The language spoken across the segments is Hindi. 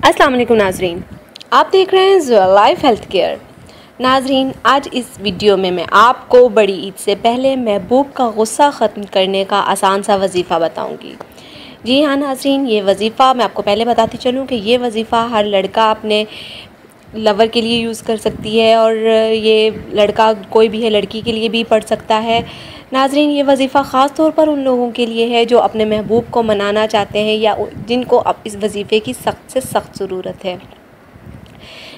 अस्सलाम वालेकुम नाजरीन, आप देख रहे हैं ज़ोया लाइफ हेल्थ केयर। नाजरीन, आज इस वीडियो में मैं आपको बड़ी ईद से पहले महबूब का गुस्सा ख़त्म करने का आसान सा वजीफ़ा बताऊंगी। जी हाँ नाजरीन, ये वजीफ़ा मैं आपको पहले बताती चलूँ कि ये वजीफ़ा हर लड़का अपने लवर के लिए यूज़ कर सकती है और ये लड़का कोई भी है लड़की के लिए भी पढ़ सकता है। नाजरीन, ये वजीफ़ा ख़ास तौर पर उन लोगों के लिए है जो अपने महबूब को मनाना चाहते हैं या जिनको अब इस वजीफ़े की सख्त से सख्त ज़रूरत है।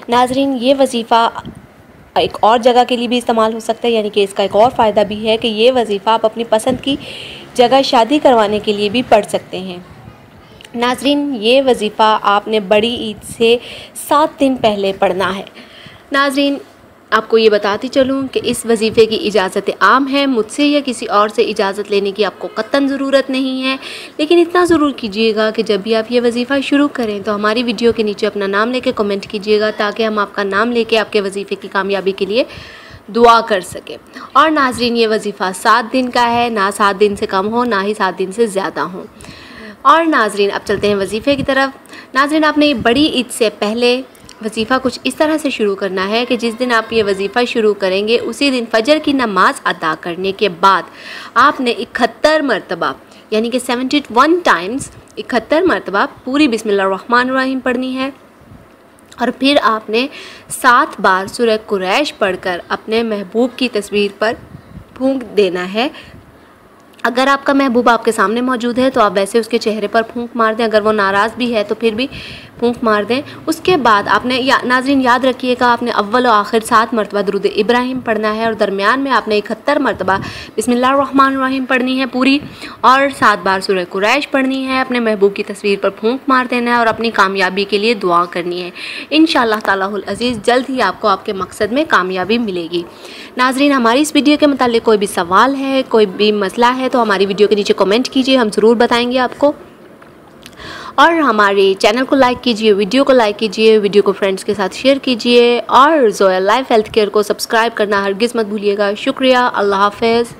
नाजरीन, ये वजीफ़ा एक और जगह के लिए भी इस्तेमाल हो सकता है, यानी कि इसका एक और फ़ायदा भी है कि ये वजीफ़ा आप अपनी पसंद की जगह शादी करवाने के लिए भी पढ़ सकते हैं। नाजरीन, ये वजीफ़ा आपने बड़ी ईद से 7 दिन पहले पढ़ना है। नाजरीन, आपको ये बताती चलूँ कि इस वजीफ़े की इजाज़त आम है, मुझसे या किसी और से इजाज़त लेने की आपको कतई ज़रूरत नहीं है। लेकिन इतना ज़रूर कीजिएगा कि जब भी आप ये वजीफ़ा शुरू करें तो हमारी वीडियो के नीचे अपना नाम लेके कमेंट कीजिएगा, ताकि हम आपका नाम लेके आपके वजीफ़े की कामयाबी के लिए दुआ कर सके। और नाजरीन, ये वजीफ़ा 7 दिन का है, ना 7 दिन से कम हो ना ही 7 दिन से ज़्यादा हो। और नाजरीन, अब चलते हैं वजीफ़े की तरफ। नाजरीन, आपने बड़ी ईद से पहले वजीफ़ा कुछ इस तरह से शुरू करना है कि जिस दिन आप ये वजीफ़ा शुरू करेंगे उसी दिन फ़जर की नमाज़ अदा करने के बाद आपने 71 मरतबा यानी कि 71 टाइम्स 71 मरतबा पूरी बिस्मिल्लाहिर्रहमानिर्रहीम पढ़नी है। और फिर आपने 7 बार सूरह कुरैश पढ़कर अपने महबूब की तस्वीर पर फूंक देना है। अगर आपका महबूब आपके सामने मौजूद है तो आप वैसे उसके चेहरे पर फूंक मार दें, अगर वो नाराज़ भी है तो फिर भी फूंक मार दें। उसके बाद आपने नाज़रीन याद रखिएगा, आपने अव्वल और आखिर 7 मरतबा दुरूद इब्राहिम पढ़ना है और दरमियान में आपने 71 मरतबा बिस्मिल्लाहिर्रहमानिर्रहीम पढ़नी है पूरी, और 7 बार सूरह कुरैश पढ़नी है। अपने महबूब की तस्वीर पर फूंक मार देना है और अपनी कामयाबी के लिए दुआ करनी है। इंशाअल्लाह तालाहुल अज़ीज़ जल्द ही आपको आपके मकसद में कामयाबी मिलेगी। नाजरीन, हमारी इस वीडियो के मुताल्लिक़ कोई भी सवाल है, कोई भी मसला है तो हमारी वीडियो के नीचे कमेंट कीजिए, हम ज़रूर बताएंगे आपको। और हमारे चैनल को लाइक कीजिए, वीडियो को लाइक कीजिए, वीडियो को फ्रेंड्स के साथ शेयर कीजिए और ज़ोया लाइफ हेल्थ केयर को सब्सक्राइब करना हरगिज़ मत भूलिएगा। शुक्रिया, अल्लाह हाफ़िज़।